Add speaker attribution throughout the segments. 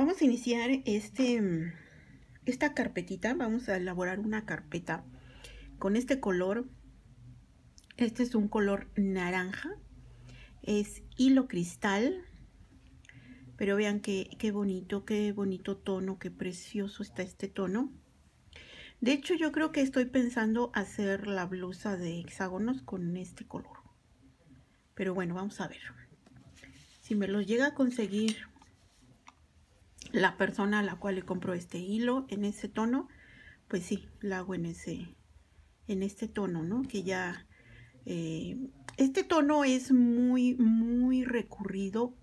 Speaker 1: Vamos a iniciar esta carpetita. Vamos a elaborar una carpeta con este color. Este es un color naranja, es hilo cristal, pero vean qué bonito tono, qué precioso está este tono. De hecho, yo creo que estoy pensando hacer la blusa de hexágonos con este color, pero bueno, vamos a ver si me los llega a conseguir la persona a la cual le compro este hilo en ese tono. Pues sí, la hago en este tono, ¿no? Que ya este tono es muy recurrido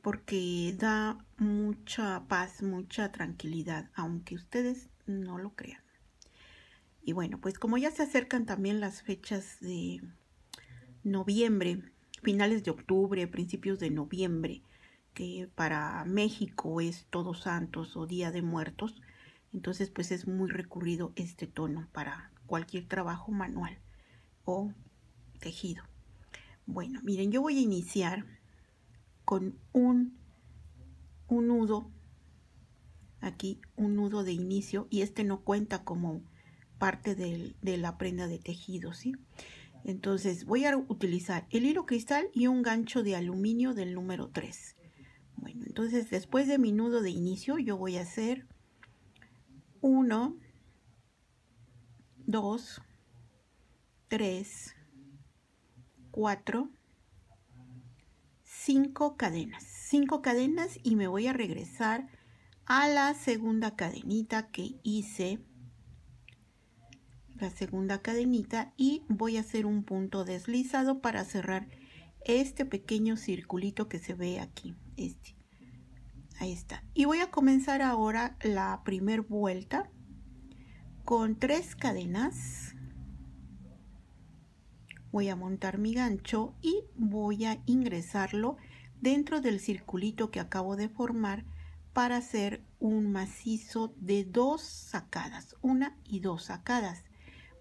Speaker 1: porque da mucha paz, mucha tranquilidad, aunque ustedes no lo crean. Y bueno, pues como ya se acercan también las fechas de noviembre, finales de octubre, principios de noviembre, que para México es Todos Santos o Día de Muertos, entonces pues es muy recurrido este tono para cualquier trabajo manual o tejido. Bueno, miren, yo voy a iniciar con un nudo, aquí un nudo de inicio, y este no cuenta como parte de la prenda de tejido, ¿sí? Entonces voy a utilizar el hilo cristal y un gancho de aluminio del número 3. Bueno, entonces después de mi nudo de inicio yo voy a hacer 1, 2, 3, 4, 5 cadenas. 5 cadenas y me voy a regresar a la segunda cadenita que hice. La segunda cadenita, y voy a hacer un punto deslizado para cerrar este pequeño circulito que se ve aquí. Ahí está. Y voy a comenzar ahora la primera vuelta con 3 cadenas. Voy a montar mi gancho y voy a ingresarlo dentro del circulito que acabo de formar para hacer un macizo de 2 sacadas, 1 y 2 sacadas.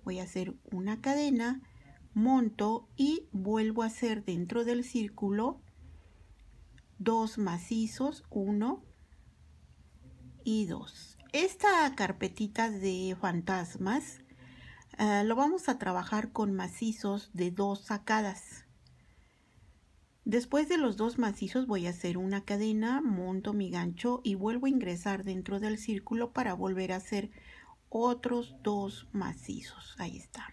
Speaker 1: Voy a hacer una cadena, monto y vuelvo a hacer dentro del círculo 2 macizos, 1 y 2. Esta carpetita de fantasmas lo vamos a trabajar con macizos de 2 sacadas. Después de los 2 macizos voy a hacer una cadena, monto mi gancho y vuelvo a ingresar dentro del círculo para volver a hacer otros 2 macizos. Ahí está.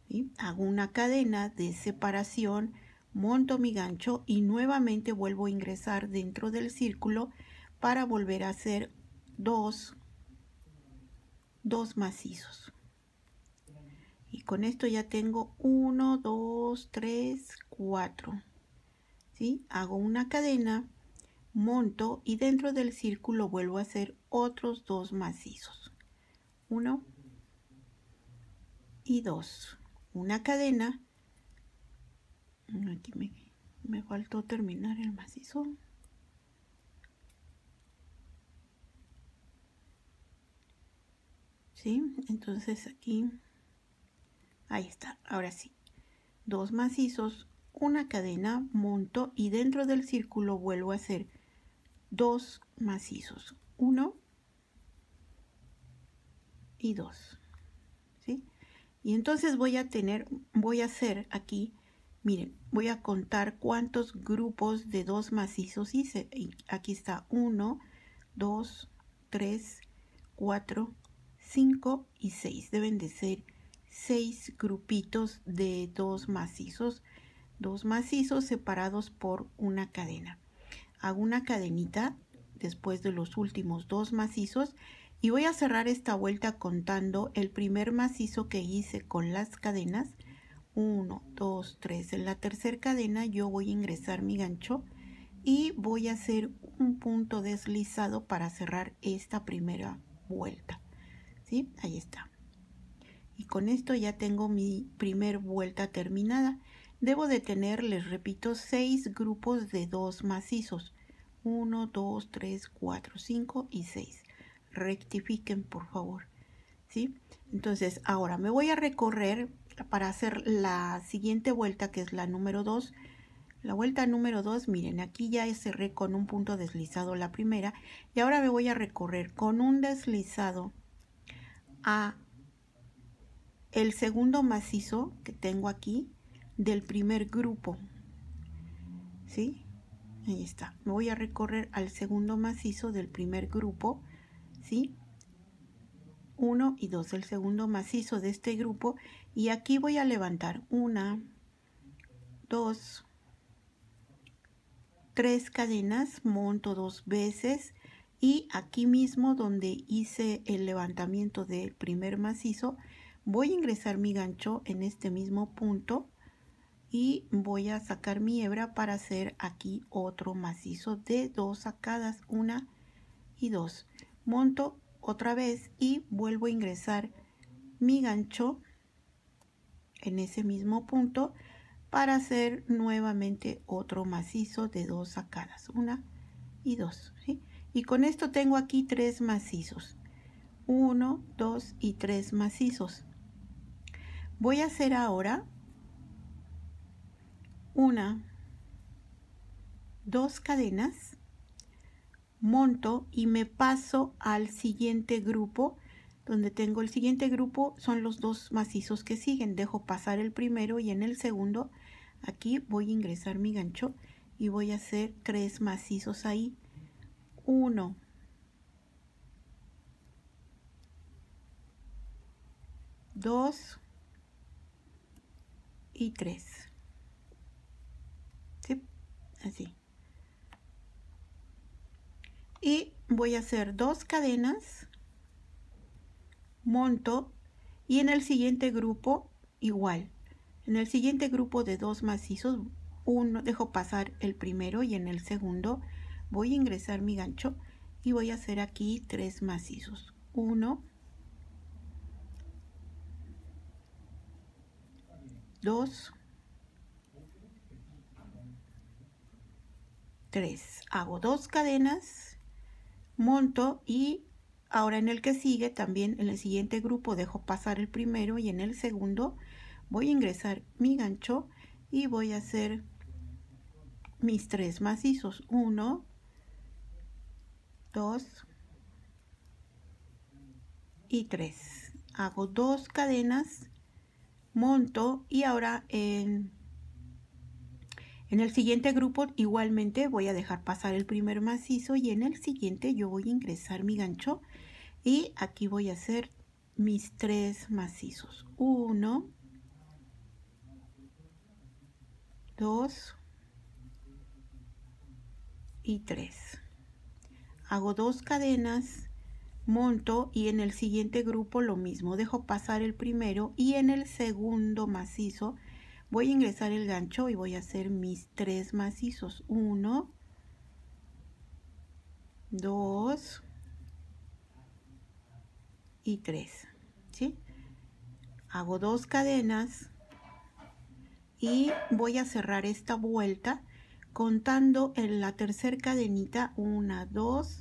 Speaker 1: ¿Sí? Hago una cadena de separación, monto mi gancho y nuevamente vuelvo a ingresar dentro del círculo para volver a hacer 2 macizos. Y con esto ya tengo 1, 2, 3, 4. ¿Sí? Hago una cadena, monto y dentro del círculo vuelvo a hacer otros 2 macizos. 1 y 2. Una cadena. Aquí me faltó terminar el macizo. ¿Sí? Entonces aquí, ahí está, ahora sí. 2 macizos, una cadena, monto y dentro del círculo vuelvo a hacer 2 macizos. 1 y 2. ¿Sí? Y entonces voy a hacer aquí, miren, voy a contar cuántos grupos de 2 macizos hice. Y aquí está 1, 2, 3, 4, 5 y 6. Deben de ser 6 grupitos de 2 macizos separados por una cadena. Hago una cadenita después de los últimos 2 macizos y voy a cerrar esta vuelta contando el primer macizo que hice con las cadenas. 1, 2, 3. En la tercera cadena yo voy a ingresar mi gancho y voy a hacer un punto deslizado para cerrar esta primera vuelta. ¿Sí? Ahí está. Y con esto ya tengo mi primer vuelta terminada. Debo de tener, les repito, 6 grupos de 2 macizos. 1, 2, 3, 4, 5 y 6. Rectifiquen, por favor. ¿Sí? Entonces, ahora me voy a recorrer para hacer la siguiente vuelta, que es la número 2. La vuelta número 2, miren, aquí ya cerré con un punto deslizado la primera y ahora me voy a recorrer con un deslizado a el segundo macizo que tengo aquí del primer grupo, ¿sí? Ahí está. Me voy a recorrer al segundo macizo del primer grupo, ¿sí? 1 y 2, el segundo macizo de este grupo, y aquí voy a levantar 1, 2, 3 cadenas, monto 2 veces y aquí mismo donde hice el levantamiento del primer macizo voy a ingresar mi gancho en este mismo punto y voy a sacar mi hebra para hacer aquí otro macizo de 2 sacadas, 1 y 2. Monto otra vez y vuelvo a ingresar mi gancho en ese mismo punto para hacer nuevamente otro macizo de 2 sacadas, 1 y 2, ¿sí? Y con esto tengo aquí 3 macizos, 1, 2 y 3 macizos. Voy a hacer ahora 1, 2 cadenas, monto y me paso al siguiente grupo. Donde tengo el siguiente grupo son los 2 macizos que siguen, dejo pasar el primero y en el segundo aquí voy a ingresar mi gancho y voy a hacer 3 macizos ahí, 1, 2 y 3, ¿sí? Así. Y voy a hacer 2 cadenas, monto y en el siguiente grupo igual. En el siguiente grupo de 2 macizos, uno dejo pasar el primero y en el segundo voy a ingresar mi gancho y voy a hacer aquí 3 macizos, 1, 2, 3. Hago 2 cadenas, monto y ahora en el que sigue también en el siguiente grupo dejo pasar el primero y en el segundo voy a ingresar mi gancho y voy a hacer mis 3 macizos, 1, 2 y 3. Hago 2 cadenas, monto y ahora en el siguiente grupo igualmente voy a dejar pasar el primer macizo y en el siguiente yo voy a ingresar mi gancho y aquí voy a hacer mis 3 macizos, 1, 2 y 3. Hago 2 cadenas, monto y en el siguiente grupo lo mismo, dejo pasar el primero y en el segundo macizo voy a ingresar el gancho y voy a hacer mis 3 macizos, 1, 2 y 3, ¿sí? Hago 2 cadenas y voy a cerrar esta vuelta contando en la tercera cadenita 1, 2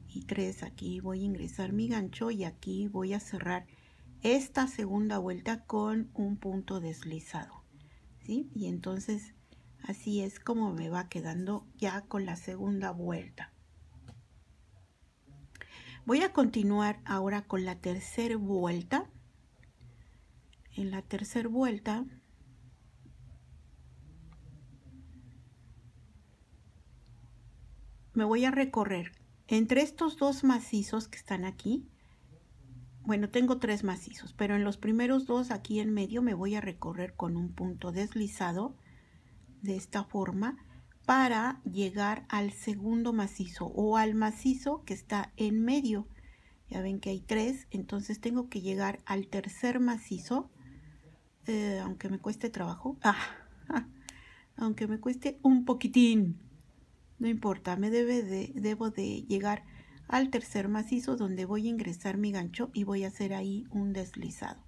Speaker 1: y 3. Aquí voy a ingresar mi gancho y aquí voy a cerrar esta segunda vuelta con un punto deslizado, ¿sí? Y entonces así es como me va quedando ya con la segunda vuelta. Voy a continuar ahora con la tercera vuelta. En la tercera vuelta me voy a recorrer entre estos 2 macizos que están aquí. Bueno, tengo 3 macizos, pero en los primeros 2 aquí en medio me voy a recorrer con un punto deslizado de esta forma para llegar al segundo macizo o al macizo que está en medio. Ya ven que hay 3, entonces tengo que llegar al tercer macizo, aunque me cueste trabajo, aunque me cueste un poquitín, no importa, debo de llegar al tercer macizo donde voy a ingresar mi gancho y voy a hacer ahí un deslizado.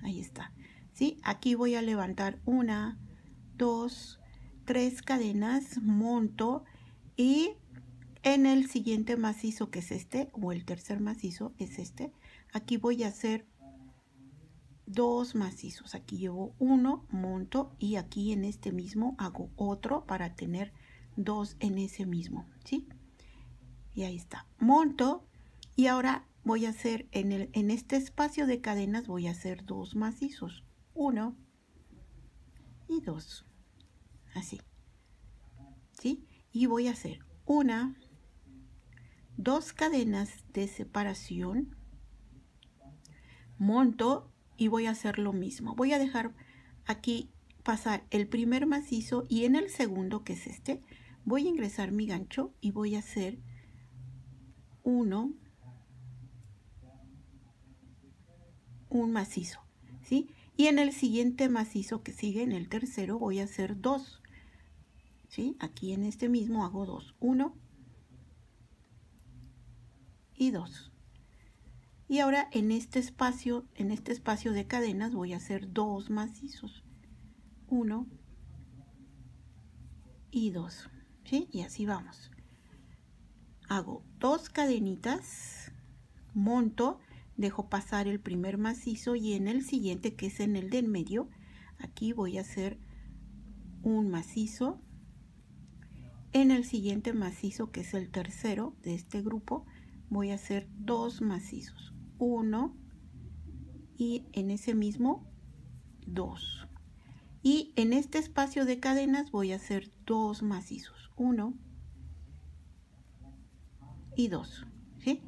Speaker 1: Ahí está, ¿sí? Aquí voy a levantar 1, 2, 3 cadenas, monto y en el siguiente macizo que es este, o el tercer macizo es este, aquí voy a hacer dos macizos. Aquí llevo uno, monto y aquí en este mismo hago otro para tener dos en ese mismo, ¿sí? Y ahí está, monto y ahora voy a hacer en este espacio de cadenas voy a hacer dos macizos, uno y dos, así, ¿sí? Y voy a hacer dos cadenas de separación, monto y voy a hacer lo mismo. Voy a dejar aquí pasar el primer macizo y en el segundo, que es este, voy a ingresar mi gancho y voy a hacer un macizo, ¿sí? Y en el siguiente macizo que sigue, en el tercero, voy a hacer dos, ¿sí? Aquí en este mismo hago dos, uno y dos. Y ahora en este espacio de cadenas voy a hacer dos macizos, uno y dos, ¿sí? Y así vamos. Hago dos cadenitas, monto, dejo pasar el primer macizo y en el siguiente, que es en el del medio, aquí voy a hacer un macizo. En el siguiente macizo, que es el tercero de este grupo, voy a hacer dos macizos, uno y en ese mismo dos. Y en este espacio de cadenas voy a hacer dos macizos, uno y dos, ¿sí?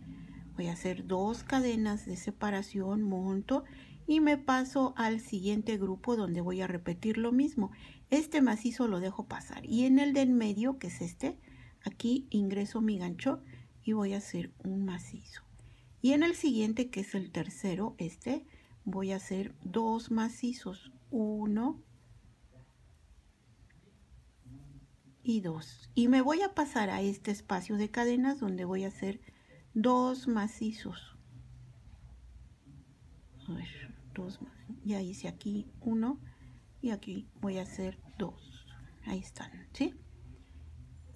Speaker 1: Voy a hacer dos cadenas de separación, monto y me paso al siguiente grupo donde voy a repetir lo mismo. Este macizo lo dejo pasar y en el del medio, que es este, aquí ingreso mi gancho y voy a hacer un macizo. Y en el siguiente, que es el tercero, este, voy a hacer dos macizos, uno y dos. Y me voy a pasar a este espacio de cadenas donde voy a hacer dos macizos. A ver, dos más. Ya hice aquí uno y aquí voy a hacer dos. Ahí están, ¿sí?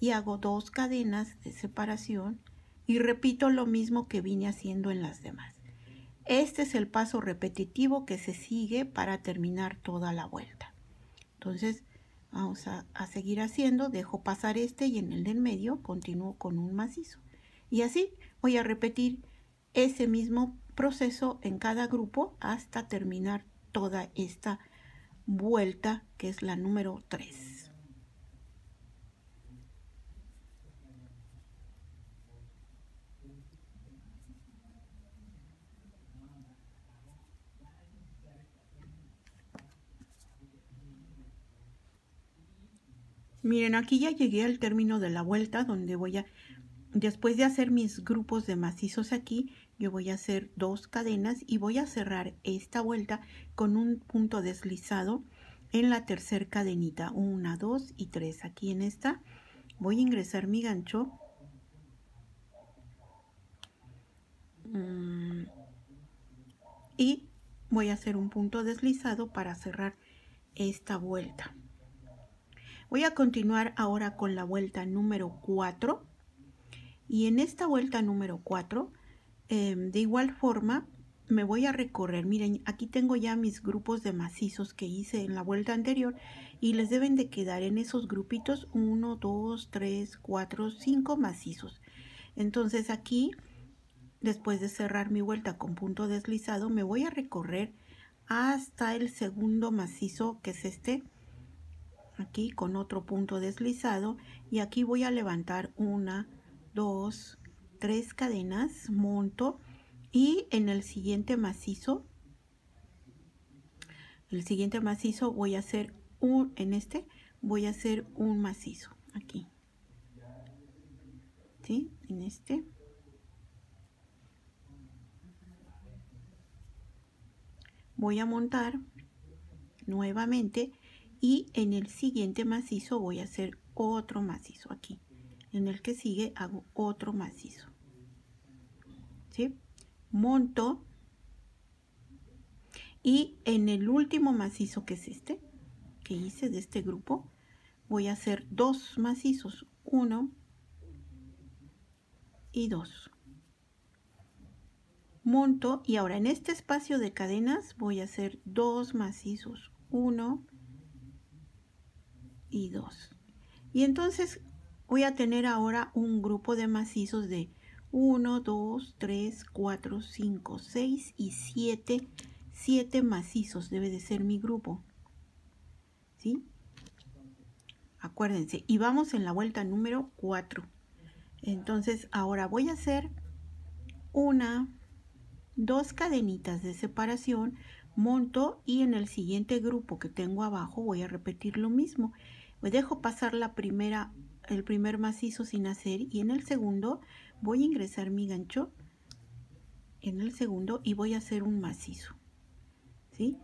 Speaker 1: Y hago dos cadenas de separación y repito lo mismo que vine haciendo en las demás. Este es el paso repetitivo que se sigue para terminar toda la vuelta. Entonces vamos a seguir haciendo, dejo pasar este y en el del medio continúo con un macizo. Y así voy a repetir ese mismo proceso en cada grupo hasta terminar toda esta vuelta, que es la número 3. Miren, aquí ya llegué al término de la vuelta donde voy a, después de hacer mis grupos de macizos aquí, yo voy a hacer dos cadenas y voy a cerrar esta vuelta con un punto deslizado en la tercera cadenita, 1, 2 y 3. Aquí en esta voy a ingresar mi gancho y voy a hacer un punto deslizado para cerrar esta vuelta. Voy a continuar ahora con la vuelta número 4 y en esta vuelta número 4 de igual forma me voy a recorrer. Miren, aquí tengo ya mis grupos de macizos que hice en la vuelta anterior y les deben de quedar en esos grupitos 1, 2, 3, 4, 5 macizos. Entonces aquí, después de cerrar mi vuelta con punto deslizado, me voy a recorrer hasta el segundo macizo, que es este, aquí con otro punto deslizado, y aquí voy a levantar 1, 2, 3 cadenas, monto y en el siguiente macizo voy a hacer voy a hacer un macizo aquí, ¿sí? En este voy a montar nuevamente y en el siguiente macizo voy a hacer otro macizo aquí. En el que sigue hago otro macizo, ¿sí? Monto y en el último macizo, que es este que hice de este grupo, voy a hacer dos macizos, 1 y 2. monto y ahora en este espacio de cadenas voy a hacer 2 macizos, 1 y 2. Y entonces voy a tener ahora un grupo de macizos de 1, 2, 3, 4, 5, 6 y 7. 7 macizos debe de ser mi grupo, ¿sí? Acuérdense, y vamos en la vuelta número 4. Entonces ahora voy a hacer 2 cadenitas de separación, monto y en el siguiente grupo que tengo abajo voy a repetir lo mismo. Me dejo pasar el primer macizo sin hacer y en el segundo voy a ingresar mi gancho en el segundo y voy a hacer un macizo, ¿sí?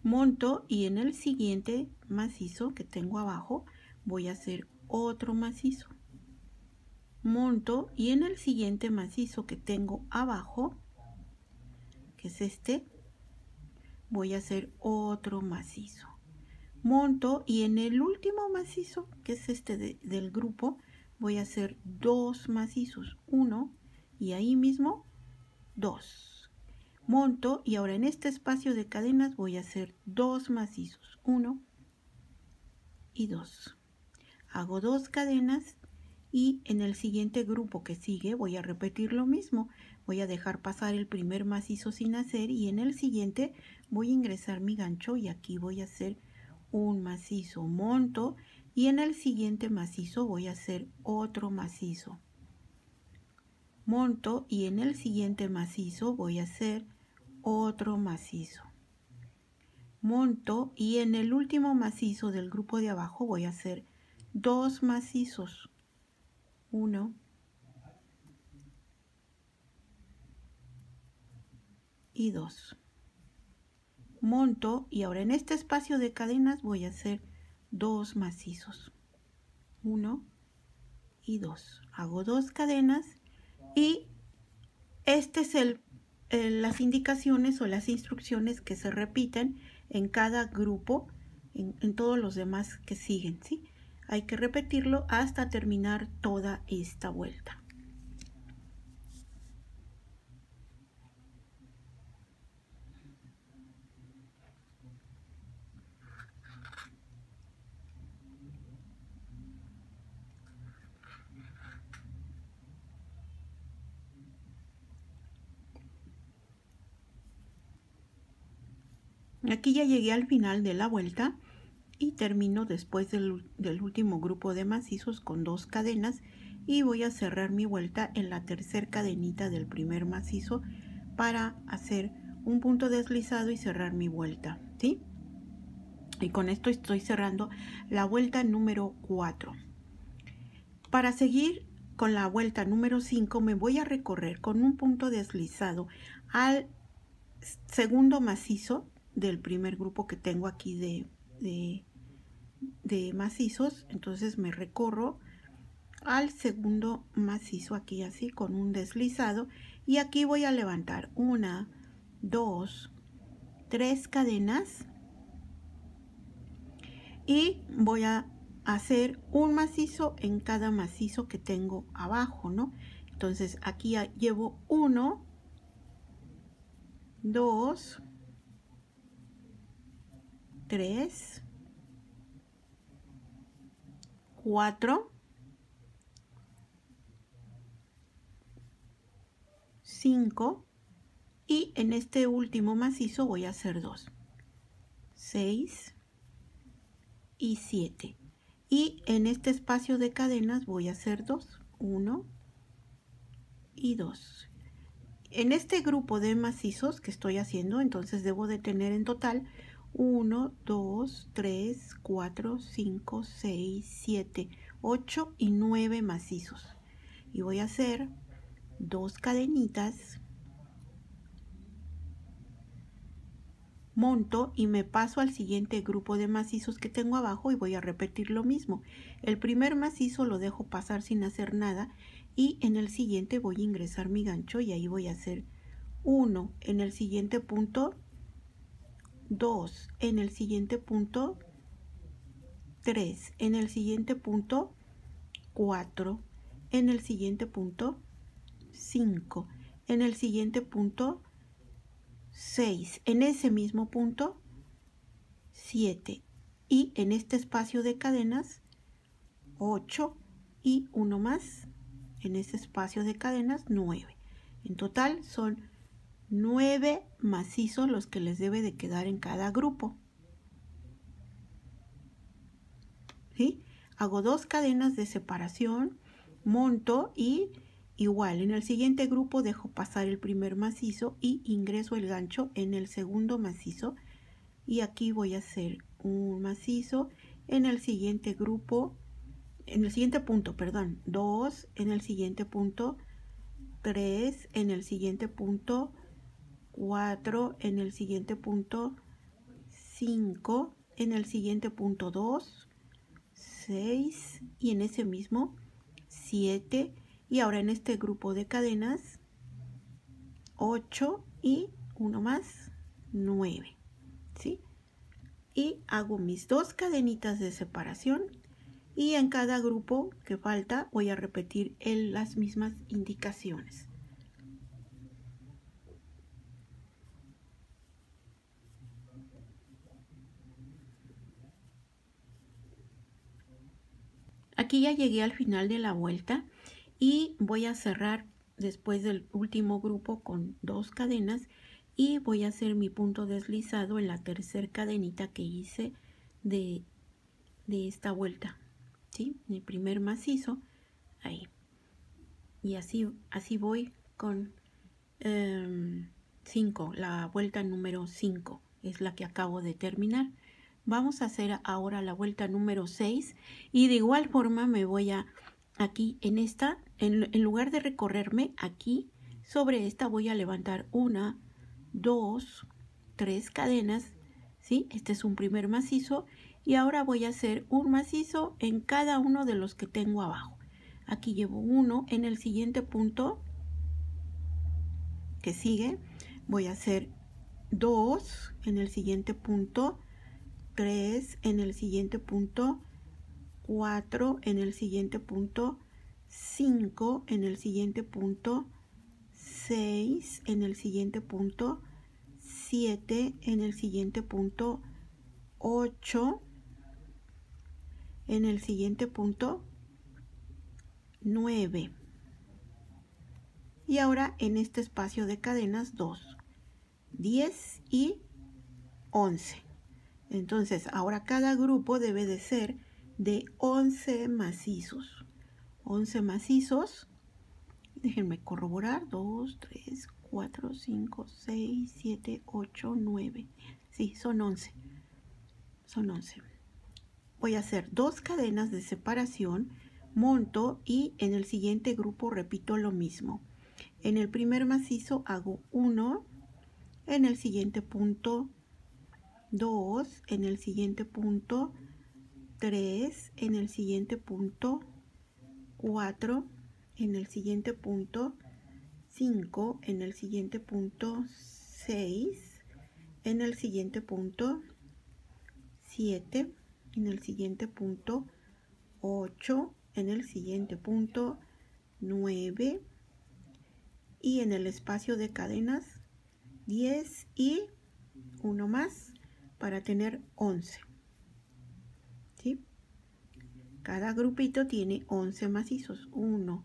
Speaker 1: Monto y en el siguiente macizo que tengo abajo voy a hacer otro macizo. Monto y en el siguiente macizo que tengo abajo, que es este, voy a hacer otro macizo. Monto y en el último macizo, que es este del grupo, voy a hacer 2 macizos, 1 y ahí mismo 2. Monto y ahora en este espacio de cadenas voy a hacer 2 macizos, 1 y 2. Hago 2 cadenas y en el siguiente grupo que sigue voy a repetir lo mismo. Voy a dejar pasar el primer macizo sin hacer y en el siguiente voy a ingresar mi gancho y aquí voy a hacer un macizo, monto y en el siguiente macizo voy a hacer otro macizo. Monto y en el siguiente macizo voy a hacer otro macizo. Monto y en el último macizo del grupo de abajo voy a hacer 2 macizos. 1 y 2. Monto y ahora en este espacio de cadenas voy a hacer 2 macizos. 1 y 2. Hago 2 cadenas y este es las indicaciones o las instrucciones que se repiten en cada grupo, en todos los demás que siguen, ¿sí? Hay que repetirlo hasta terminar toda esta vuelta. Aquí ya llegué al final de la vuelta y termino después del último grupo de macizos con 2 cadenas y voy a cerrar mi vuelta en la tercera cadenita del primer macizo para hacer un punto deslizado y cerrar mi vuelta, ¿sí? Y con esto estoy cerrando la vuelta número 4. Para seguir con la vuelta número 5 me voy a recorrer con un punto deslizado al segundo macizo del primer grupo que tengo aquí de macizos. Entonces me recorro al segundo macizo aquí así con un deslizado y aquí voy a levantar 1, 2, 3 cadenas y voy a hacer un macizo en cada macizo que tengo abajo, ¿no? Entonces aquí llevo 1, 2, 3, 4, 5 y en este último macizo voy a hacer 2, 6 y 7 y en este espacio de cadenas voy a hacer 2, 1 y 2. En este grupo de macizos que estoy haciendo, entonces debo de tener en total 1, 2, 3, 4, 5, 6, 7, 8 y 9 macizos. Y voy a hacer 2 cadenitas, monto y me paso al siguiente grupo de macizos que tengo abajo y voy a repetir lo mismo. El primer macizo lo dejo pasar sin hacer nada y en el siguiente voy a ingresar mi gancho y ahí voy a hacer 1 en el siguiente punto, 2 en el siguiente punto, 3 en el siguiente punto, 4 en el siguiente punto, 5 en el siguiente punto 6, en ese mismo punto 7 y en este espacio de cadenas 8 y uno más en ese espacio de cadenas 9. En total son 9 macizos los que les debe de quedar en cada grupo. ¿Sí? Hago 2 cadenas de separación, monto y igual en el siguiente grupo dejo pasar el primer macizo y ingreso el gancho en el segundo macizo y aquí voy a hacer un macizo en el siguiente grupo, en el siguiente punto, perdón, 2, en el siguiente punto 3, en el siguiente punto 4, en el siguiente punto 5, en el siguiente punto 2, 6 y en ese mismo 7 y ahora en este grupo de cadenas 8 y uno más 9, ¿sí? Y hago mis 2 cadenitas de separación y en cada grupo que falta voy a repetir las mismas indicaciones. Aquí ya llegué al final de la vuelta y voy a cerrar después del último grupo con 2 cadenas y voy a hacer mi punto deslizado en la tercera cadenita que hice de esta vuelta, ¿sí? Mi primer macizo ahí y así voy con 5, la vuelta número 5 es la que acabo de terminar. Vamos a hacer ahora la vuelta número 6 y de igual forma me voy a aquí en esta, en lugar de recorrerme aquí sobre esta voy a levantar 1, 2, 3 cadenas, ¿sí? Este es un primer macizo y ahora voy a hacer un macizo en cada uno de los que tengo abajo. Aquí llevo 1, en el siguiente punto que sigue voy a hacer 2, en el siguiente punto 3, en el siguiente punto 4, en el siguiente punto 5, en el siguiente punto 6, en el siguiente punto 7, en el siguiente punto 8, en el siguiente punto 9 y ahora en este espacio de cadenas 2, 10 y 11. Entonces ahora cada grupo debe de ser de 11 macizos. 11 macizos. Déjenme corroborar. 2, 3, 4, 5, 6, 7, 8, 9. Sí, son 11. Son 11. Voy a hacer 2 cadenas de separación, monto y en el siguiente grupo repito lo mismo. En el primer macizo hago 1, en el siguiente punto 2, en el siguiente punto 3, en el siguiente punto 4, en el siguiente punto 5, en el siguiente punto 6, en el siguiente punto 7, en el siguiente punto 8, en el siguiente punto 9 y en el espacio de cadenas 10 y uno más para tener 11. ¿Sí? Cada grupito tiene 11 macizos. 1,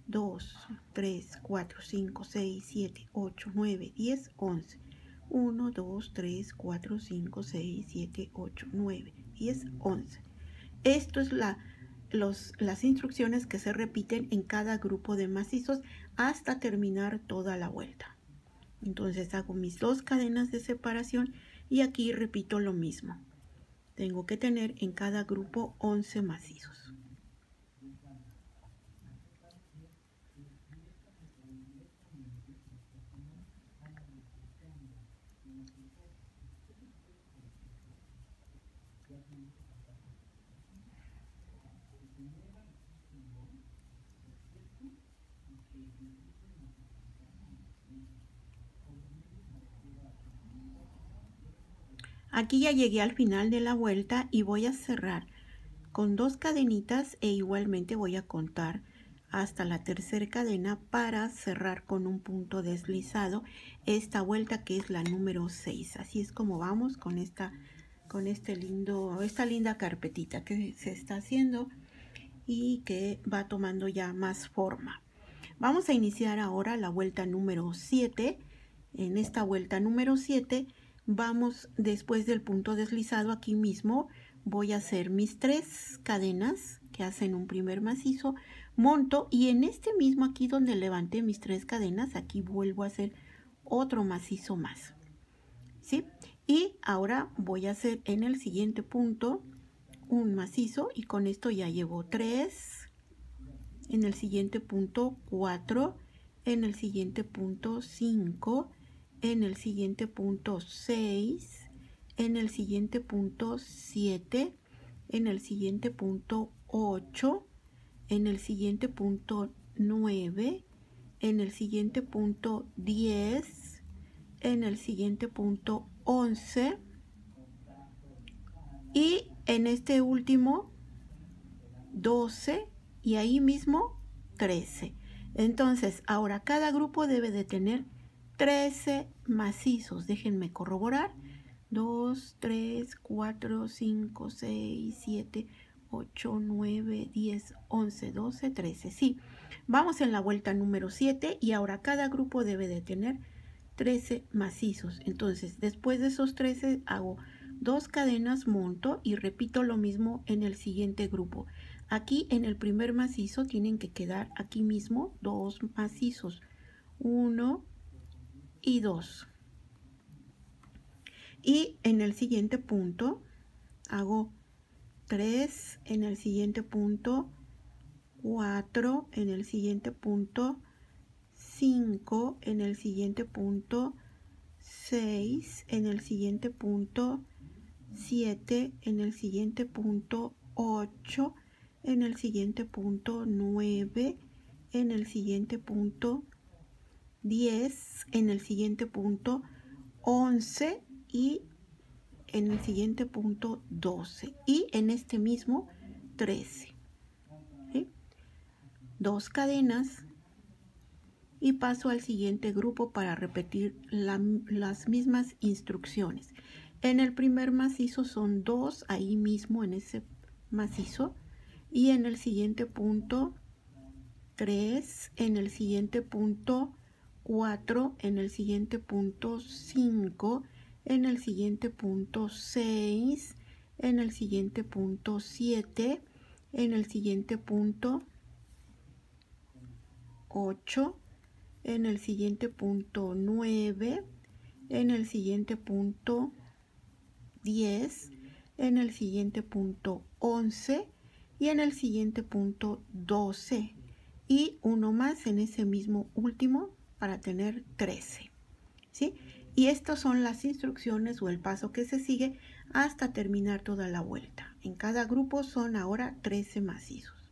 Speaker 1: 2, 3, 4, 5, 6, 7, 8, 9, 10, 11. 1, 2, 3, 4, 5, 6, 7, 8, 9, 10, 11. Esto es las instrucciones que se repiten en cada grupo de macizos hasta terminar toda la vuelta. Entonces hago mis 2 cadenas de separación y aquí repito lo mismo. Tengo que tener en cada grupo 11 macizos. Aquí ya llegué al final de la vuelta y voy a cerrar con 2 cadenitas e igualmente voy a contar hasta la tercera cadena para cerrar con un punto deslizado esta vuelta, que es la número 6. Así es como vamos con esta linda carpetita que se está haciendo y que va tomando ya más forma. Vamos a iniciar ahora la vuelta número 7. En esta vuelta número 7 vamos, después del punto deslizado aquí mismo, voy a hacer mis 3 cadenas que hacen un primer macizo, monto, y en este mismo aquí donde levanté mis 3 cadenas, aquí vuelvo a hacer otro macizo más, ¿sí? Y ahora voy a hacer en el siguiente punto un macizo, y con esto ya llevo 3, en el siguiente punto 4, en el siguiente punto 5, en el siguiente punto 6, en el siguiente punto 7, en el siguiente punto 8, en el siguiente punto 9, en el siguiente punto 10, en el siguiente punto 11 y en este último 12 y ahí mismo 13. Entonces ahora cada grupo debe de tener 13 macizos. Déjenme corroborar. 2, 3, 4, 5, 6, 7, 8, 9, 10, 11, 12, 13. Sí, vamos en la vuelta número 7 y ahora cada grupo debe de tener 13 macizos. Entonces después de esos 13 hago 2 cadenas, monto y repito lo mismo en el siguiente grupo. Aquí en el primer macizo tienen que quedar aquí mismo 2 macizos, 1 y 2. Y en el siguiente punto hago 3, en el siguiente punto 4, en el siguiente punto 5, en el siguiente punto 6, en el siguiente punto 7, en el siguiente punto 8, en el siguiente punto 9, en el siguiente punto 10, en el siguiente punto 11 y en el siguiente punto 12 y en este mismo 13. ¿Sí? 2 cadenas y paso al siguiente grupo para repetir las mismas instrucciones. En el primer macizo son 2 ahí mismo en ese macizo y en el siguiente punto 3, en el siguiente punto 4, en el siguiente punto 5, en el siguiente punto 6, en el siguiente punto 7, en el siguiente punto 8, en el siguiente punto 9, en el siguiente punto 10, en el siguiente punto 11 y en el siguiente punto 12 y uno más en ese mismo último para tener 13, ¿sí? Y estas son las instrucciones o el paso que se sigue hasta terminar toda la vuelta. En cada grupo son ahora 13 macizos.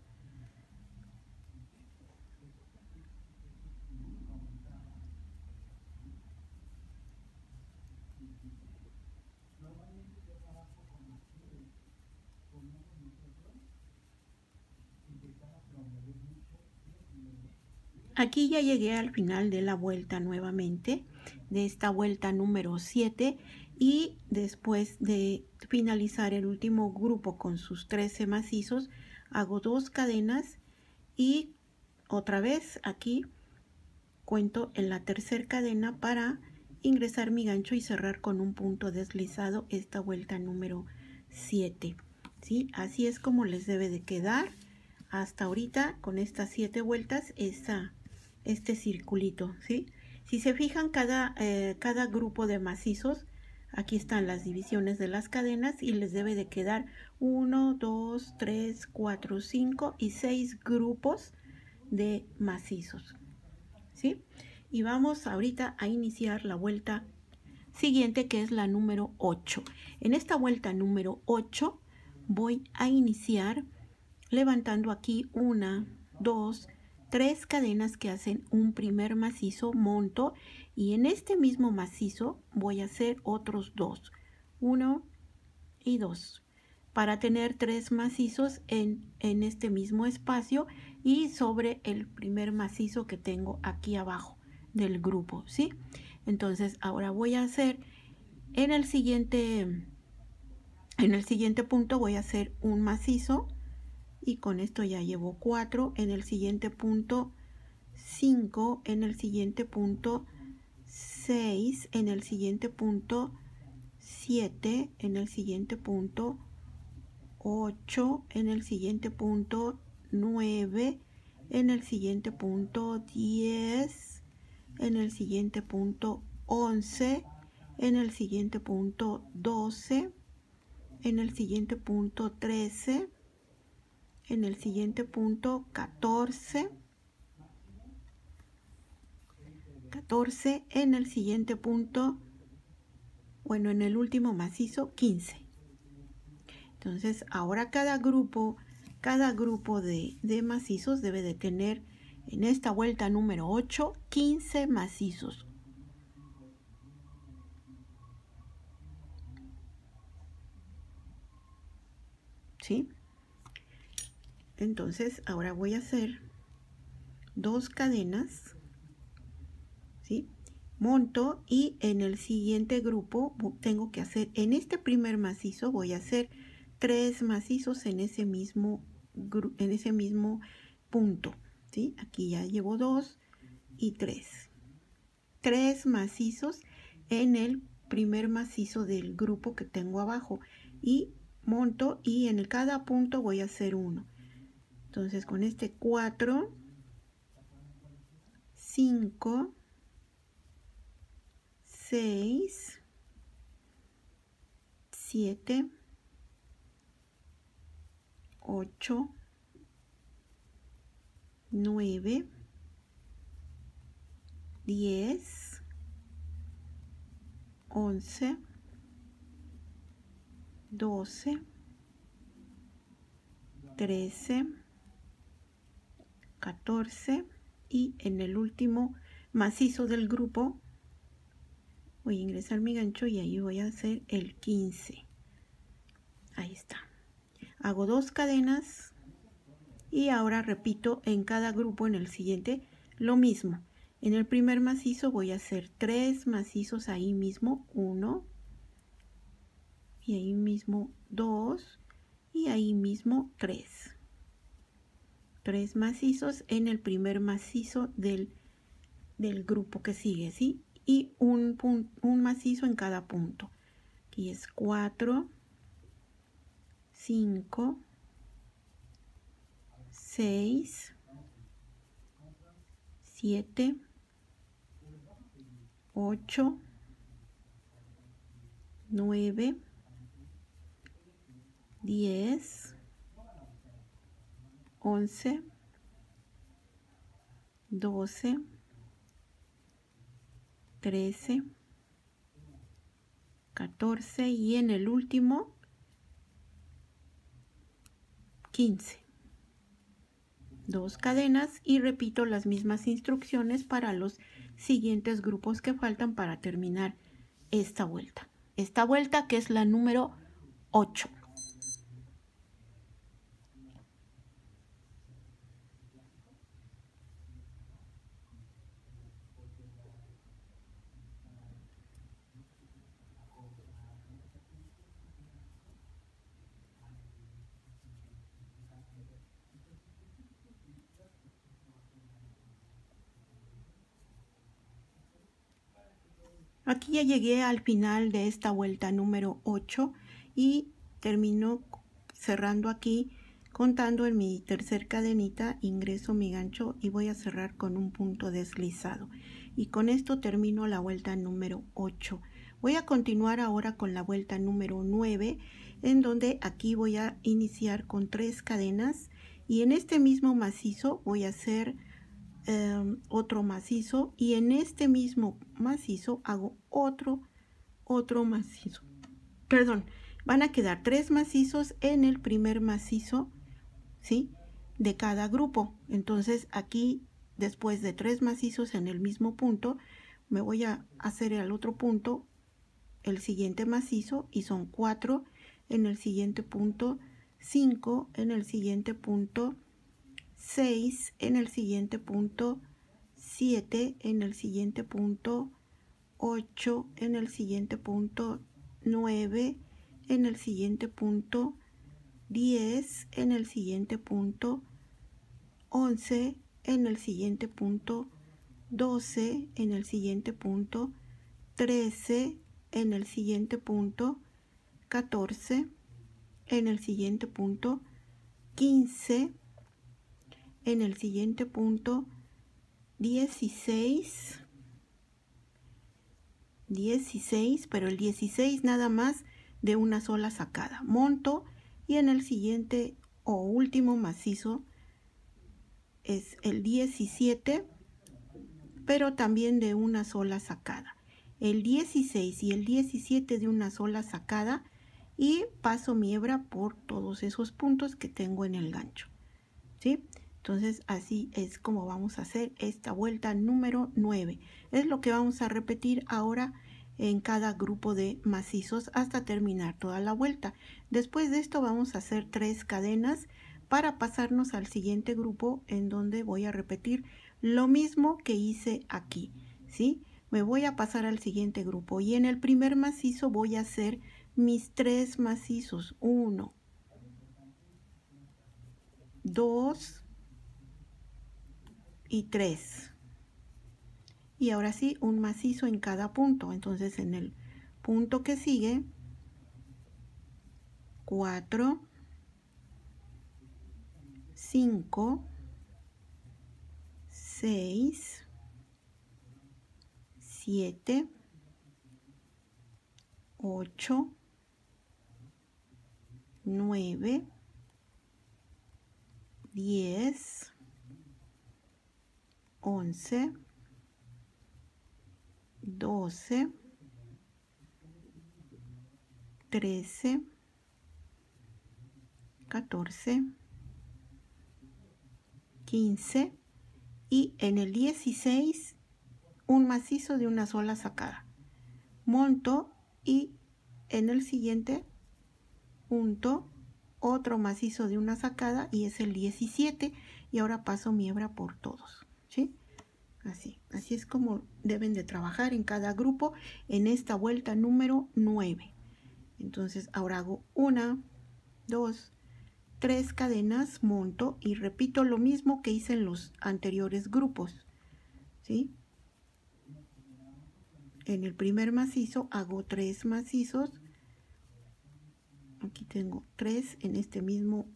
Speaker 1: Aquí ya llegué al final de la vuelta nuevamente, de esta vuelta número 7, y después de finalizar el último grupo con sus 13 macizos, hago 2 cadenas y otra vez aquí cuento en la tercera cadena para ingresar mi gancho y cerrar con un punto deslizado esta vuelta número 7. ¿Sí? Así es como les debe de quedar hasta ahorita con estas 7 vueltas este circulito, ¿sí? Si se fijan, cada grupo de macizos, aquí están las divisiones de las cadenas y les debe de quedar 1, 2, 3, 4, 5 y 6 grupos de macizos, ¿sí? Y vamos ahorita a iniciar la vuelta siguiente, que es la número 8. En esta vuelta número 8 voy a iniciar levantando aquí 1, 2, 3 cadenas que hacen un primer macizo, monto y en este mismo macizo voy a hacer otros 2, 1 y 2. para tener 3 macizos en este mismo espacio y sobre el primer macizo que tengo aquí abajo del grupo, ¿sí? Entonces ahora voy a hacer en el siguiente punto voy a hacer un macizo y con esto ya llevo 4, en el siguiente punto 5, en el siguiente punto 6, en el siguiente punto 7, en el siguiente punto 8, en el siguiente punto 9, en el siguiente punto 10, en el siguiente punto 11, en el siguiente punto 12, en el siguiente punto 13, en el siguiente punto 14, en el siguiente punto, bueno, en el último macizo 15. Entonces ahora cada grupo de macizos debe de tener en esta vuelta número 8 15 macizos. ¿Sí? Entonces ahora voy a hacer 2 cadenas, ¿sí? Monto y en el siguiente grupo tengo que hacer, en este primer macizo voy a hacer 3 macizos en ese mismo punto, ¿sí? Aquí ya llevo 2 y 3. 3 macizos en el primer macizo del grupo que tengo abajo y monto y en cada punto voy a hacer 1. Entonces con este 4, 5, 6, 7, 8, 9, 10, 11, 12, 13, 14 y en el último macizo del grupo voy a ingresar mi gancho y ahí voy a hacer el 15. Ahí está. Hago 2 cadenas y ahora repito en cada grupo en el siguiente lo mismo. En el primer macizo voy a hacer 3 macizos ahí mismo, 1 y ahí mismo 2 y ahí mismo 3. 3 macizos en el primer macizo del grupo que sigue, ¿sí? Y un macizo en cada punto. Aquí es 4, 5, 6, 7, 8, 9, 10, 11, 12, 13, 14 y en el último 15. 2 cadenas y repito las mismas instrucciones para los siguientes grupos que faltan para terminar esta vuelta. Esta vuelta que es la número 8. Aquí ya llegué al final de esta vuelta número 8 y termino cerrando aquí, contando en mi tercer cadenita, ingreso mi gancho y voy a cerrar con un punto deslizado. Y con esto termino la vuelta número 8. Voy a continuar ahora con la vuelta número 9, en donde aquí voy a iniciar con 3 cadenas y en este mismo macizo voy a hacer otro macizo y en este mismo macizo hago otro macizo. Perdón, van a quedar 3 macizos en el primer macizo, ¿sí? De cada grupo. Entonces aquí, después de 3 macizos en el mismo punto, me voy a hacer al otro punto el siguiente macizo y son 4 en el siguiente punto 5, en el siguiente punto 6, en el siguiente punto 7, en el siguiente punto 8, en el siguiente punto 9, en el siguiente punto 10, en el siguiente punto 11, en el siguiente punto 12, en el siguiente punto 13, en el siguiente punto 14, en el siguiente punto 15, en el siguiente punto 16, pero el 16 nada más de una sola sacada. Monto y en el siguiente o último macizo es el 17, pero también de una sola sacada. El 16 y el 17 de una sola sacada y paso mi hebra por todos esos puntos que tengo en el gancho, ¿sí? Entonces así es como vamos a hacer esta vuelta número 9. Es lo que vamos a repetir ahora en cada grupo de macizos hasta terminar toda la vuelta. Después de esto vamos a hacer 3 cadenas para pasarnos al siguiente grupo, en donde voy a repetir lo mismo que hice aquí, ¿sí? Me voy a pasar al siguiente grupo y en el primer macizo voy a hacer mis 3 macizos. 1, 2 y 3. Y ahora sí, un macizo en cada punto. Entonces en el punto que sigue, 4, 5, 6, 7, 8, 9, 10, 11, 12, 13, 14, 15 y en el 16 un macizo de una sola sacada. Monto y en el siguiente punto otro macizo de una sacada y es el 17 y ahora paso mi hebra por todos, ¿sí? Así es como deben de trabajar en cada grupo en esta vuelta número 9. Entonces ahora hago 1, 2, 3 cadenas, monto y repito lo mismo que hice en los anteriores grupos, ¿sí? En el primer macizo hago 3 macizos. Aquí tengo 3 en este mismo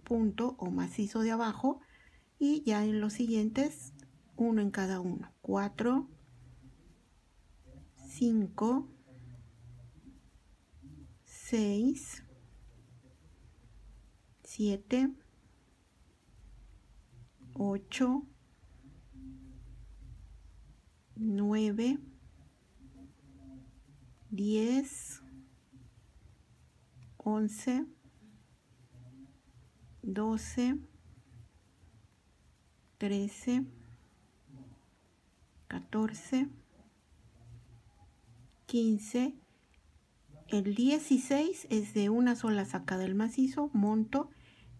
Speaker 1: punto o macizo de abajo y ya en los siguientes 1 en cada uno. 4, 5, 6, 7, 8, 9, 10, 11, 12, 13, 14, 15. El 16 es de una sola sacada del macizo, monto,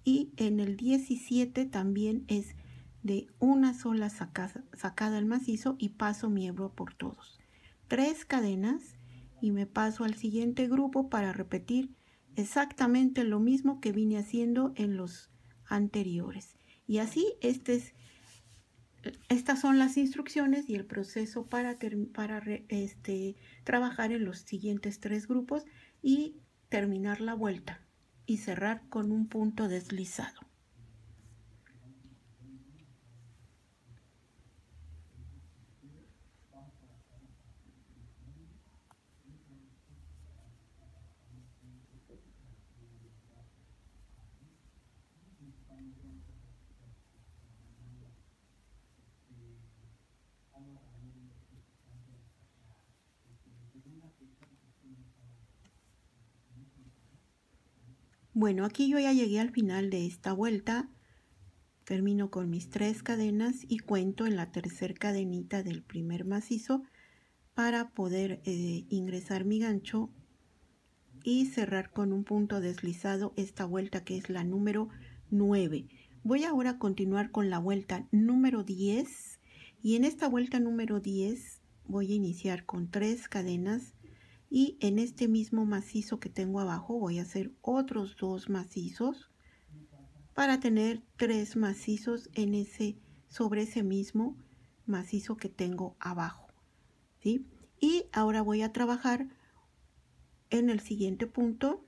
Speaker 1: y en el 17 también es de una sola sacada del macizo y paso mi hebra por todos. 3 cadenas y me paso al siguiente grupo para repetir exactamente lo mismo que vine haciendo en los anteriores. Y así estas son las instrucciones y el proceso para trabajar en los siguientes 3 grupos y terminar la vuelta y cerrar con un punto deslizado. Bueno, aquí yo ya llegué al final de esta vuelta. Termino con mis 3 cadenas y cuento en la tercera cadenita del primer macizo para poder ingresar mi gancho y cerrar con un punto deslizado esta vuelta que es la número 9. Voy ahora a continuar con la vuelta número 10 y en esta vuelta número 10 voy a iniciar con 3 cadenas y en este mismo macizo que tengo abajo voy a hacer otros 2 macizos para tener 3 macizos sobre ese mismo macizo que tengo abajo, ¿sí? Y ahora voy a trabajar en el siguiente punto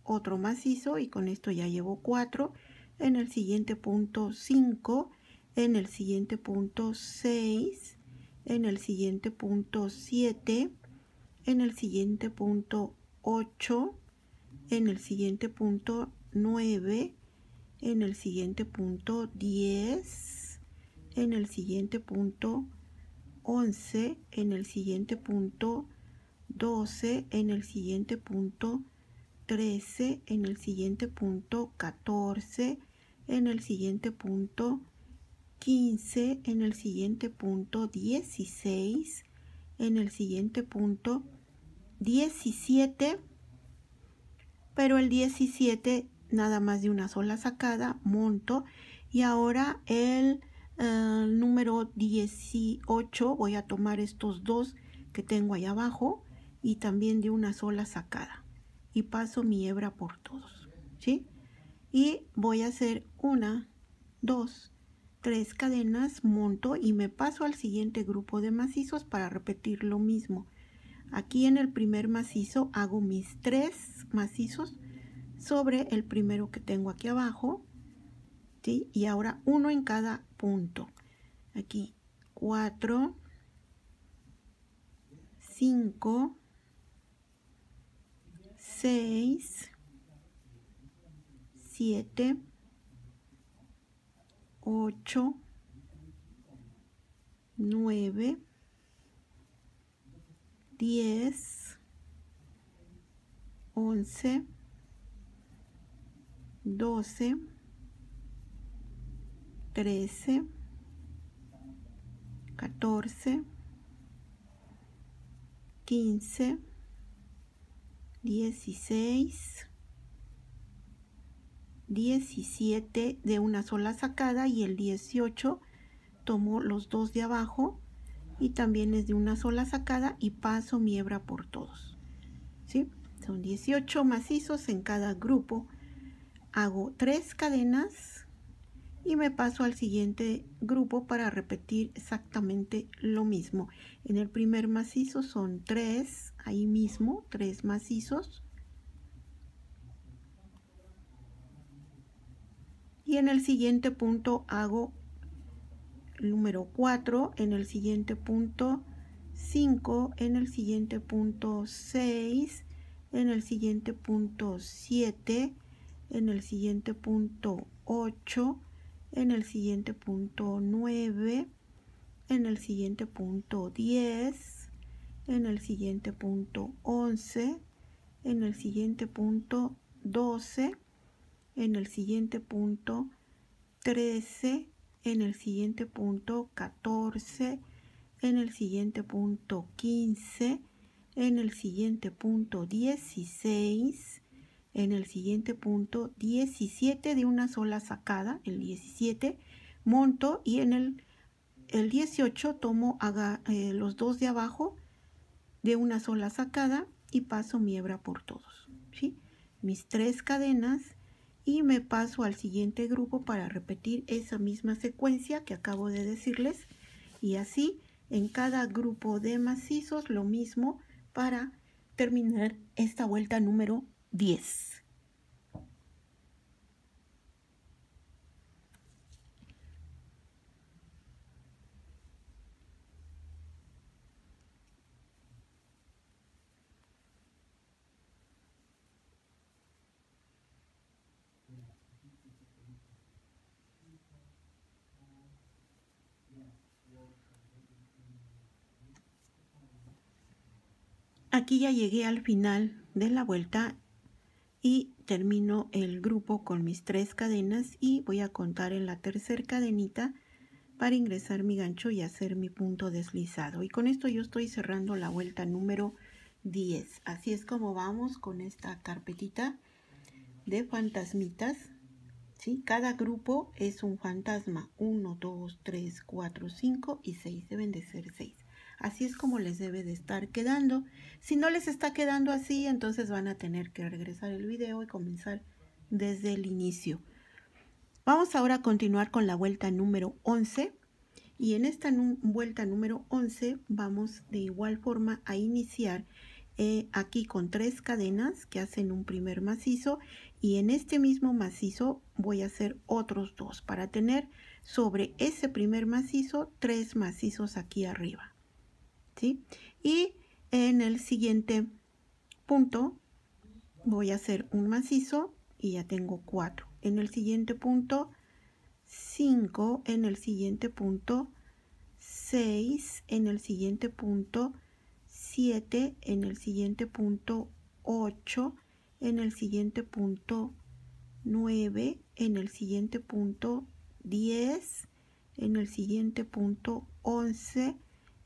Speaker 1: otro macizo y con esto ya llevo 4, en el siguiente punto 5, en el siguiente punto 6, en el siguiente punto 7, en el siguiente punto 8, en el siguiente punto 9, en el siguiente punto 10, en el siguiente punto 11, en el siguiente punto 12, en el siguiente punto 13, en el siguiente punto 14, en el siguiente punto 15, en el siguiente punto 16, en el siguiente punto 17, pero el 17 nada más de una sola sacada, monto y ahora el número 18 voy a tomar estos 2 que tengo ahí abajo y también de una sola sacada y paso mi hebra por todos, ¿sí? Y voy a hacer 1, 2, 3 cadenas, monto y me paso al siguiente grupo de macizos para repetir lo mismo. Aquí en el primer macizo hago mis 3 macizos sobre el primero que tengo aquí abajo, ¿sí? Y ahora uno en cada punto. Aquí 4, 5, 6, 7, 8, 9, 10, 11, 12, 13, 14, 15, 16, 17 de una sola sacada y el 18 tomo los 2 de abajo y también es de una sola sacada y paso mi hebra por todos, ¿sí? Son 18 macizos en cada grupo, hago 3 cadenas y me paso al siguiente grupo para repetir exactamente lo mismo. En el primer macizo son 3, ahí mismo 3 macizos. Y en el siguiente punto hago el número 4, en el siguiente punto 5, en el siguiente punto 6, en el siguiente punto 7, en el siguiente punto 8, en el siguiente punto 9, en el siguiente punto 10, en el siguiente punto 11, en el siguiente punto 12, en el siguiente punto 13, en el siguiente punto 14, en el siguiente punto 15, en el siguiente punto 16, en el siguiente punto 17 de una sola sacada, el 17 monto y en el 18 tomo los 2 de abajo de una sola sacada y paso mi hebra por todos, ¿sí? Mis 3 cadenas y me paso al siguiente grupo para repetir esa misma secuencia que acabo de decirles y así en cada grupo de macizos lo mismo para terminar esta vuelta número 10. Aquí ya llegué al final de la vuelta y termino el grupo con mis 3 cadenas y voy a contar en la tercera cadenita para ingresar mi gancho y hacer mi punto deslizado. Y con esto yo estoy cerrando la vuelta número 10. Así es como vamos con esta carpetita de fantasmitas, ¿sí? Cada grupo es un fantasma. 1, 2, 3, 4, 5 y 6. Deben de ser 6. Así es como les debe de estar quedando. Si no les está quedando así, entonces van a tener que regresar el video y comenzar desde el inicio. Vamos ahora a continuar con la vuelta número 11. Y en esta vuelta número 11 vamos de igual forma a iniciar aquí con 3 cadenas que hacen un primer macizo, y en este mismo macizo voy a hacer otros 2 para tener sobre ese primer macizo 3 macizos aquí arriba, ¿sí? Y en el siguiente punto voy a hacer un macizo y ya tengo 4. En el siguiente punto 5, en el siguiente punto 6, en el siguiente punto 7, en el siguiente punto 8, en el siguiente punto 9, en el siguiente punto 10, en el siguiente punto 11,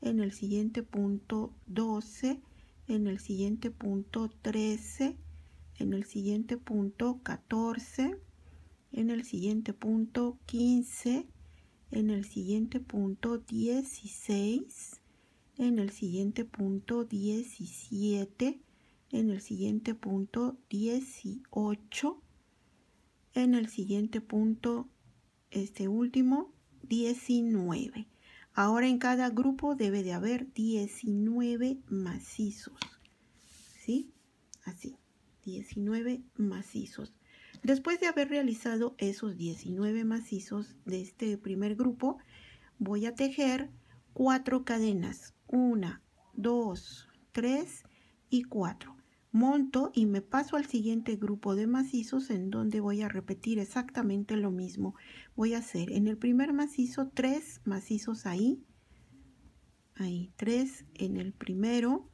Speaker 1: en el siguiente punto 12, en el siguiente punto 13, en el siguiente punto 14, en el siguiente punto 15, en el siguiente punto 16, en el siguiente punto 17, en el siguiente punto 18, en el siguiente punto, este último, 19. Ahora en cada grupo debe de haber 19 macizos, ¿sí? Así, 19 macizos. Después de haber realizado esos 19 macizos de este primer grupo, voy a tejer 4 cadenas. 1, 2, 3 y 4. Monto y me paso al siguiente grupo de macizos, en donde voy a repetir exactamente lo mismo. Voy a hacer en el primer macizo 3 macizos ahí, 3 en el primero,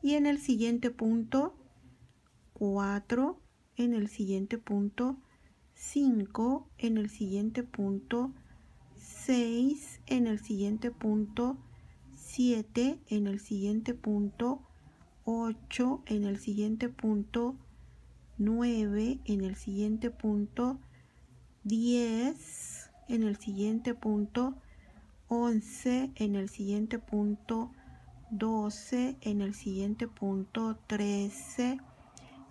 Speaker 1: y en el siguiente punto 4, en el siguiente punto 5, en el siguiente punto 6, en el siguiente punto 7, en el siguiente punto 8, en el siguiente punto 9, en el siguiente punto 10, en el siguiente punto 11, en el siguiente punto 12, en el siguiente punto 13,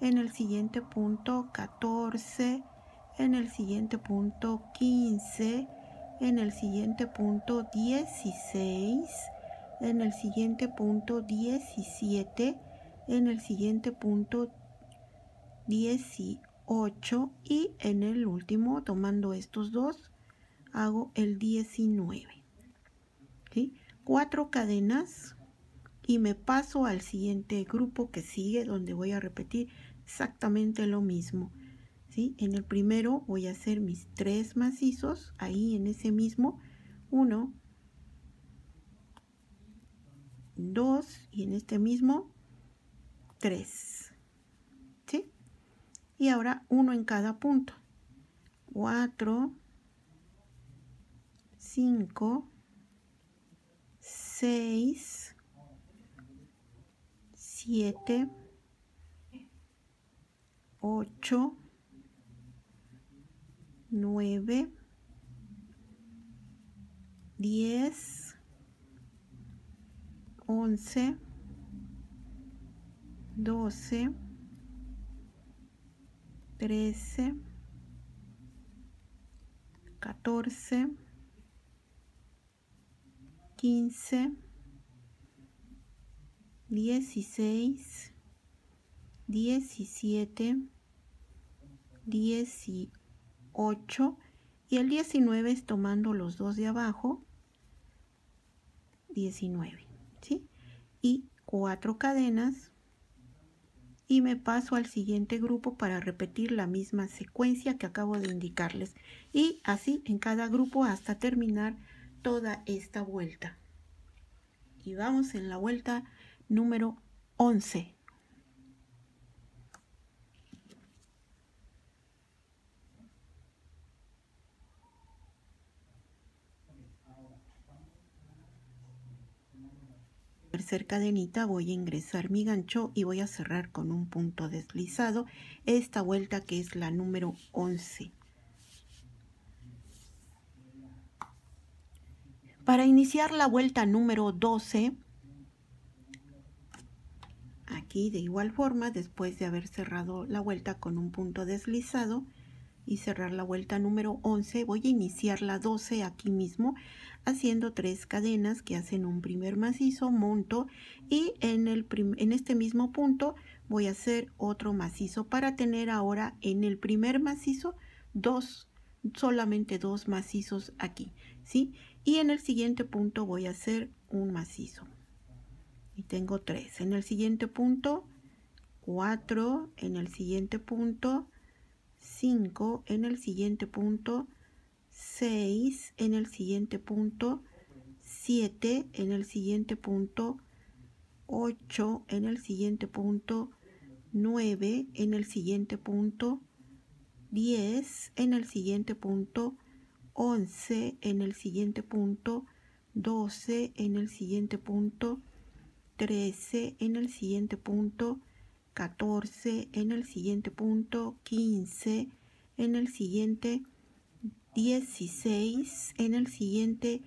Speaker 1: en el siguiente punto 14, en el siguiente punto 15, en el siguiente punto 16, en el siguiente punto 17, en el siguiente punto 18 y en el último, tomando estos dos, hago el 19. ¿Sí? 4 cadenas y me paso al siguiente grupo que sigue, donde voy a repetir exactamente lo mismo, ¿sí? En el primero voy a hacer mis 3 macizos, ahí en ese mismo, 1, 2 y en este mismo 3, ¿sí? Y ahora uno en cada punto, 4, 5, 6, 7, 8, 9, 10, 11, 12, 13, 14, 15, 16, 17, 18 y el 19 es tomando los dos de abajo, 19, ¿sí? Y 4 cadenas y me paso al siguiente grupo para repetir la misma secuencia que acabo de indicarles, y así en cada grupo hasta terminar toda esta vuelta. Y vamos en la vuelta número 11. hacer cadenita, voy a ingresar mi gancho y voy a cerrar con un punto deslizado esta vuelta que es la número 11. Para iniciar la vuelta número 12, aquí de igual forma, después de haber cerrado la vuelta con un punto deslizado y cerrar la vuelta número 11, voy a iniciar la 12 aquí mismo, haciendo 3 cadenas que hacen un primer macizo, monto y en este mismo punto voy a hacer otro macizo para tener ahora en el primer macizo solamente 2 macizos aquí, ¿sí? Y en el siguiente punto voy a hacer un macizo. Y tengo 3. En el siguiente punto, 4. En el siguiente punto, 5. En el siguiente punto, 6. En el siguiente punto, 7. En el siguiente punto, 8. En el siguiente punto, 9. En el siguiente punto, 10. En el siguiente punto, 11. En el siguiente punto, 12. En el siguiente punto, 13, en el siguiente punto 14, en el siguiente punto 15, en el siguiente 16, en el siguiente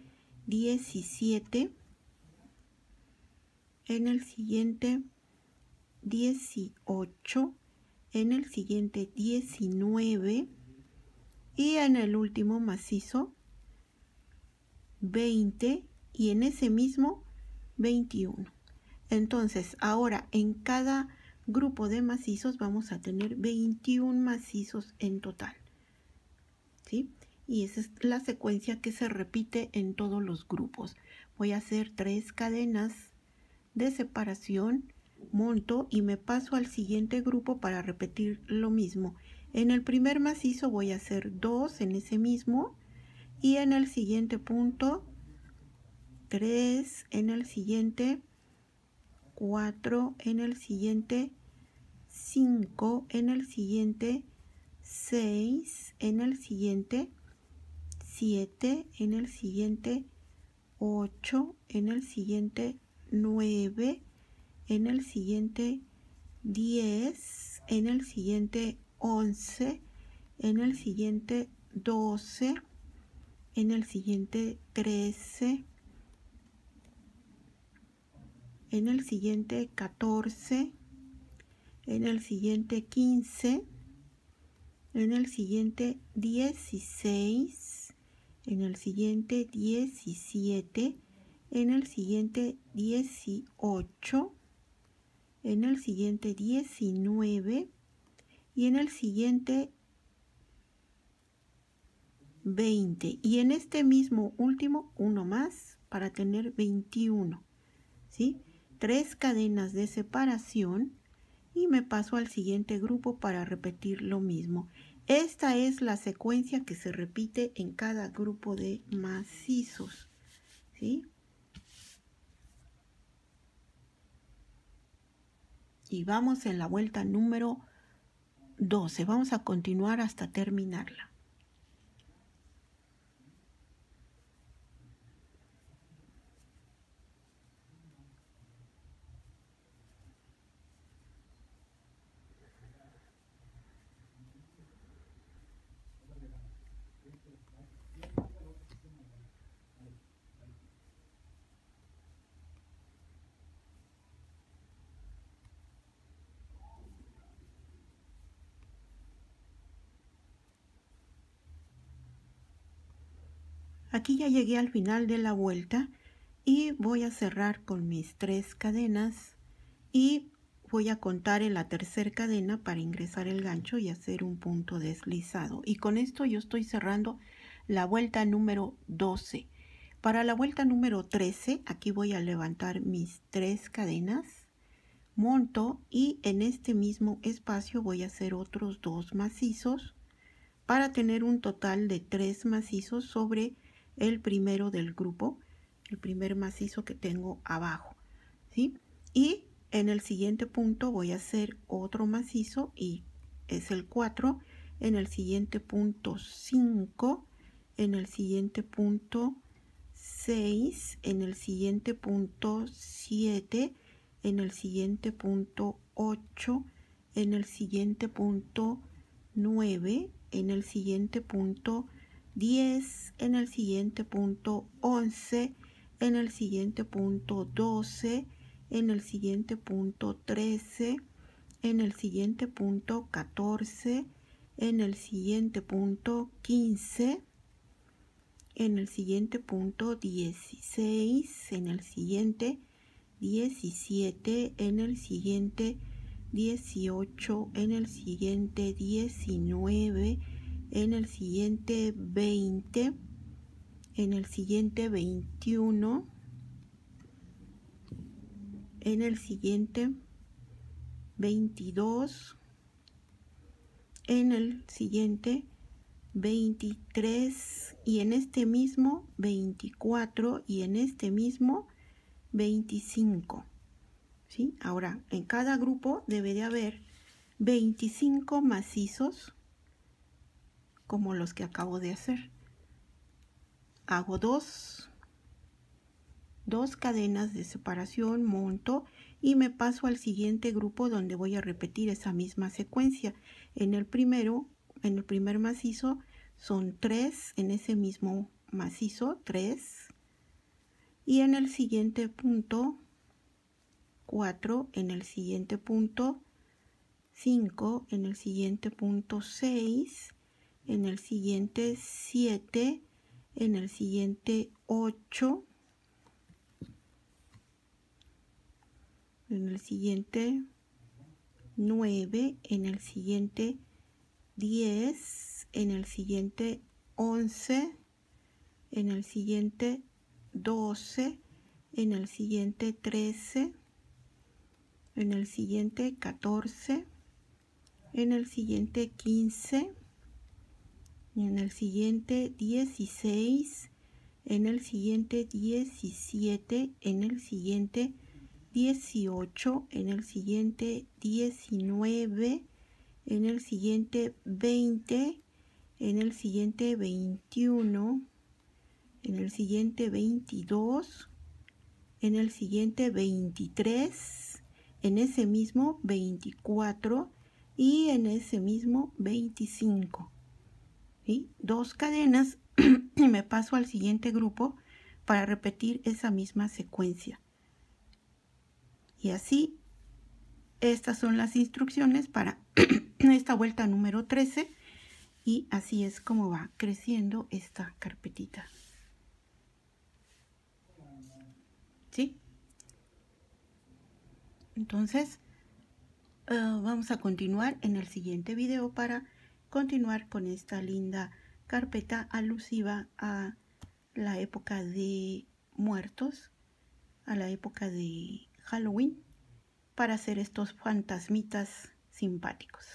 Speaker 1: 17, en el siguiente 18, en el siguiente 19 y en el último macizo 20 y en ese mismo 21. Entonces, ahora en cada grupo de macizos vamos a tener 21 macizos en total, ¿sí? Y esa es la secuencia que se repite en todos los grupos. Voy a hacer 3 cadenas de separación, monto y me paso al siguiente grupo para repetir lo mismo. En el primer macizo voy a hacer 2 en ese mismo y en el siguiente punto 3, en el siguiente 4, en el siguiente 5, en el siguiente 6, en el siguiente 7, en el siguiente 8, en el siguiente 9, en el siguiente 10, en el siguiente 11, en el siguiente 12, en el siguiente 13, en el siguiente 14, en el siguiente 15, en el siguiente 16, en el siguiente 17, en el siguiente 18, en el siguiente 19 y en el siguiente 20. Y en este mismo último, uno más para tener 21, ¿sí? 3 cadenas de separación y me paso al siguiente grupo para repetir lo mismo. Esta es la secuencia que se repite en cada grupo de macizos, ¿sí? Y vamos en la vuelta número 12. Vamos a continuar hasta terminarla. Aquí ya llegué al final de la vuelta y voy a cerrar con mis 3 cadenas y voy a contar en la tercera cadena para ingresar el gancho y hacer un punto deslizado. Y con esto yo estoy cerrando la vuelta número 12. Para la vuelta número 13, aquí voy a levantar mis 3 cadenas, monto y en este mismo espacio voy a hacer otros 2 macizos para tener un total de 3 macizos sobre el primero del grupo, el primer macizo que tengo abajo, ¿sí? Y en el siguiente punto voy a hacer otro macizo y es el 4, en el siguiente punto 5, en el siguiente punto 6, en el siguiente punto 7, en el siguiente punto 8, en el siguiente punto 9, en el siguiente punto 10, en el siguiente punto 11, en el siguiente punto 12, en el siguiente punto 13, en el siguiente punto 14, en el siguiente punto 15, en el siguiente punto 16, en el siguiente 17, en el siguiente 18, en el siguiente 19, en el siguiente 20, en el siguiente 21, en el siguiente 22, en el siguiente 23 y en este mismo 24 y en este mismo 25. ¿Sí? Ahora, en cada grupo debe de haber 25 macizos como los que acabo de hacer. Hago dos cadenas de separación, monto y me paso al siguiente grupo donde voy a repetir esa misma secuencia. En el primer macizo son 3, en ese mismo macizo 3 y en el siguiente punto 4, en el siguiente punto 5, en el siguiente punto 6, en el siguiente 7, en el siguiente 8, en el siguiente 9, en el siguiente 10, en el siguiente 11, en el siguiente 12, en el siguiente 13, en el siguiente 14, en el siguiente 15, en el siguiente 16, en el siguiente 17, en el siguiente 18, en el siguiente 19, en el siguiente 20, en el siguiente 21, en el siguiente 22, en el siguiente 23, en ese mismo 24 y en ese mismo 25. ¿Sí? 2 cadenas y me paso al siguiente grupo para repetir esa misma secuencia. Y así, estas son las instrucciones para esta vuelta número 13 y así es como va creciendo esta carpetita. ¿Sí? Entonces, vamos a continuar en el siguiente video para continuar con esta linda carpeta alusiva a la época de muertos, a la época de Halloween, para hacer estos fantasmitas simpáticos.